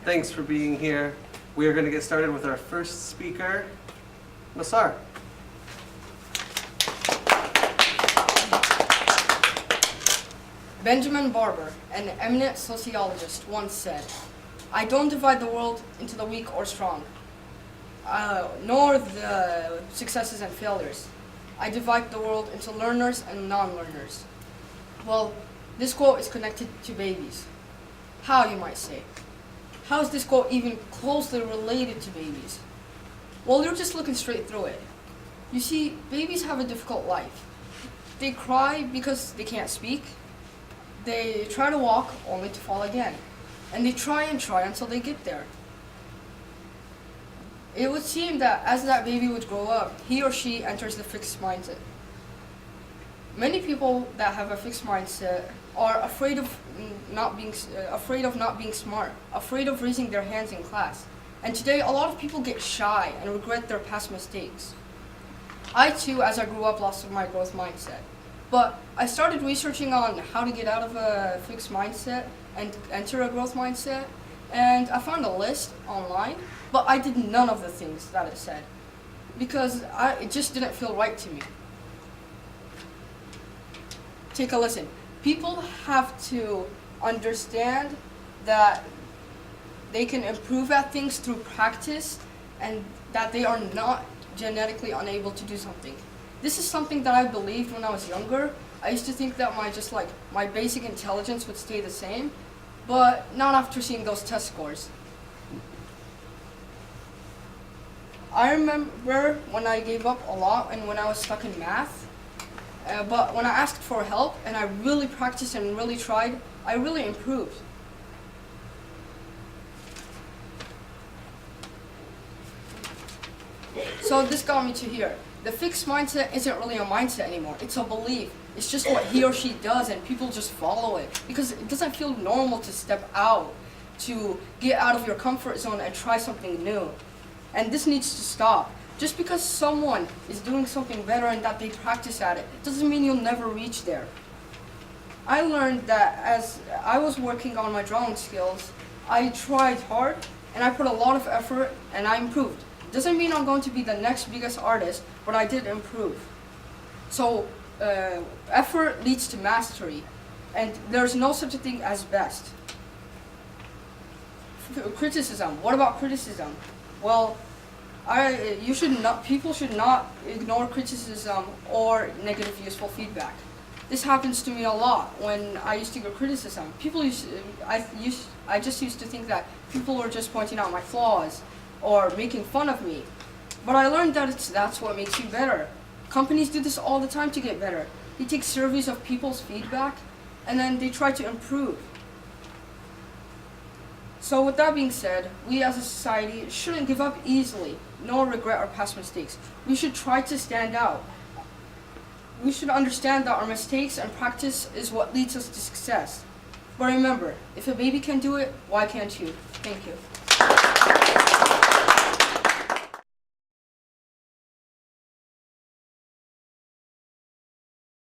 Thanks for being here. We are going to get started with our first speaker, Masar. Benjamin Barber, an eminent sociologist, once said, "I don't divide the world into the weak or strong, nor the successes and failures. I divide the world into learners and non-learners." Well, this quote is connected to babies. How, you might say? How is this quote even closely related to babies? Well, you're just looking straight through it. You see, babies have a difficult life. They cry because they can't speak. They try to walk only to fall again. And they try and try until they get there. It would seem that as that baby would grow up, he or she enters the fixed mindset. Many people that have a fixed mindset are afraid of not being smart, afraid of raising their hands in class. And today, a lot of people get shy and regret their past mistakes. I too, as I grew up, lost my growth mindset. But I started researching on how to get out of a fixed mindset and enter a growth mindset, and I found a list online, but I did none of the things that it said because it just didn't feel right to me. Take a listen. People have to understand that they can improve at things through practice and that they are not genetically unable to do something. This is something that I believed when I was younger. I used to think that my basic intelligence would stay the same, but not after seeing those test scores. I remember when I gave up a lot and when I was stuck in math, but when I asked for help and I really practiced and really tried, I really improved. So this got me to here. The fixed mindset isn't really a mindset anymore. It's a belief. It's just what he or she does and people just follow it because it doesn't feel normal to step out, to get out of your comfort zone and try something new. And this needs to stop. Just because someone is doing something better and that they practice at it, doesn't mean you'll never reach there. I learned that as I was working on my drawing skills, I tried hard and I put a lot of effort and I improved. Doesn't mean I'm going to be the next biggest artist, but I did improve. So effort leads to mastery, and there's no such a thing as best. Criticism. What about criticism? Well, people should not ignore criticism or negative useful feedback. This happens to me a lot when I used to get criticism. I just used to think that people were just pointing out my flaws or making fun of me. But I learned that that's what makes you better. Companies do this all the time to get better. They take surveys of people's feedback and then they try to improve. So with that being said, we as a society shouldn't give up easily, nor regret our past mistakes. We should try to stand out. We should understand that our mistakes and practice is what leads us to success. But remember, if a baby can do it, why can't you? Thank you.